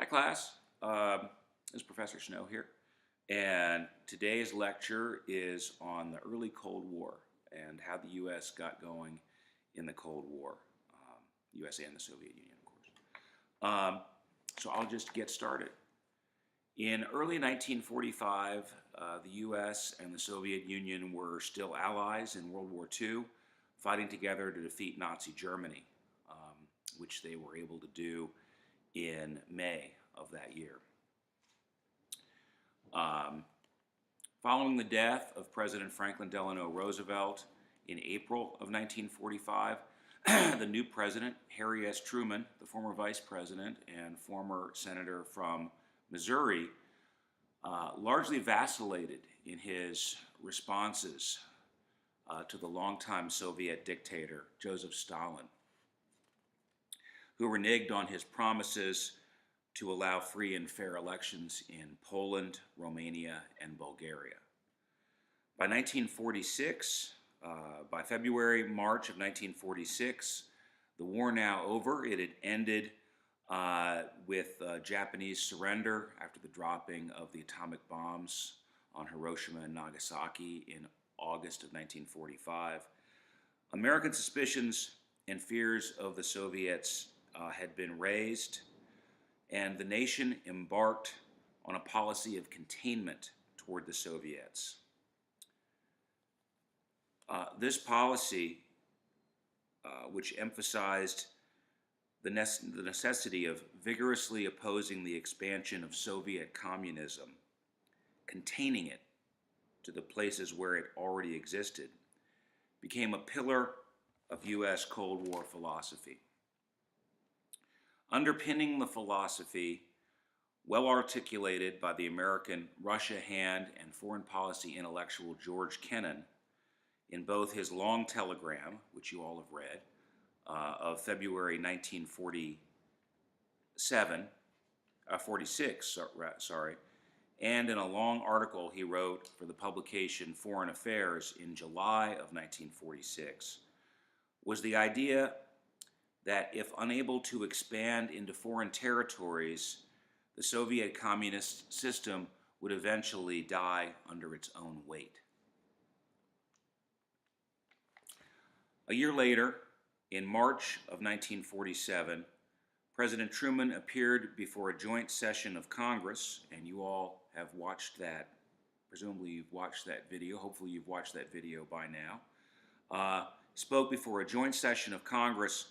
Hi, class. This is Professor Snow here, and today's lecture is on the early Cold War and how the U.S. got going in the Cold War, USA and the Soviet Union, of course. So I'll just get started. In early 1945, the U.S. and the Soviet Union were still allies in World War II, fighting together to defeat Nazi Germany, which they were able to do in May of that year. Following the death of President Franklin Delano Roosevelt in April of 1945, the new president, Harry S. Truman, the former vice president and former senator from Missouri, largely vacillated in his responses to the longtime Soviet dictator, Joseph Stalin, who reneged on his promises to allow free and fair elections in Poland, Romania, and Bulgaria. By 1946, by February, March of 1946, the war now over. It had ended with Japanese surrender after the dropping of the atomic bombs on Hiroshima and Nagasaki in August of 1945. American suspicions and fears of the Soviets had been raised, and the nation embarked on a policy of containment toward the Soviets. This policy, which emphasized the necessity of vigorously opposing the expansion of Soviet communism, containing it to the places where it already existed, became a pillar of U.S. Cold War philosophy. Underpinning the philosophy, well articulated by the American Russia hand and foreign policy intellectual George Kennan in both his long telegram, which you all have read, of February 1946, and in a long article he wrote for the publication Foreign Affairs in July of 1946, was the idea that if unable to expand into foreign territories, the Soviet communist system would eventually die under its own weight. A year later, in March of 1947, President Truman appeared before a joint session of Congress, and you all have watched that. Presumably you've watched that video. Hopefully you've watched that video by now. Spoke before a joint session of Congress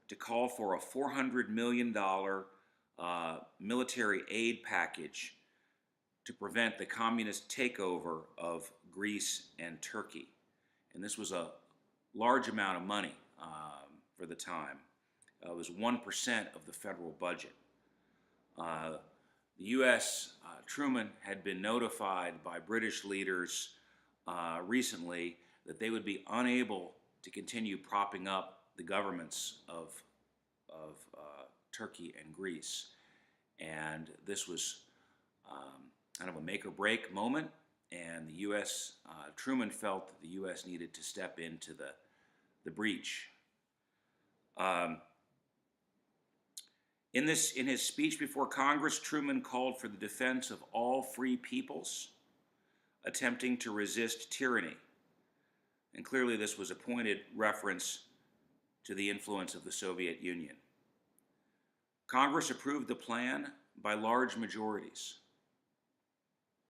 to call for a $400 million military aid package to prevent the communist takeover of Greece and Turkey. And this was a large amount of money for the time. It was 1% of the federal budget. The U.S., Truman had been notified by British leaders recently that they would be unable to continue propping up the governments of Turkey and Greece. And this was kind of a make-or-break moment, and the U.S., Truman felt that the U.S. needed to step into the breach. In his speech before Congress, Truman called for the defense of all free peoples attempting to resist tyranny. And clearly this was a pointed reference to the influence of the Soviet Union. Congress approved the plan by large majorities.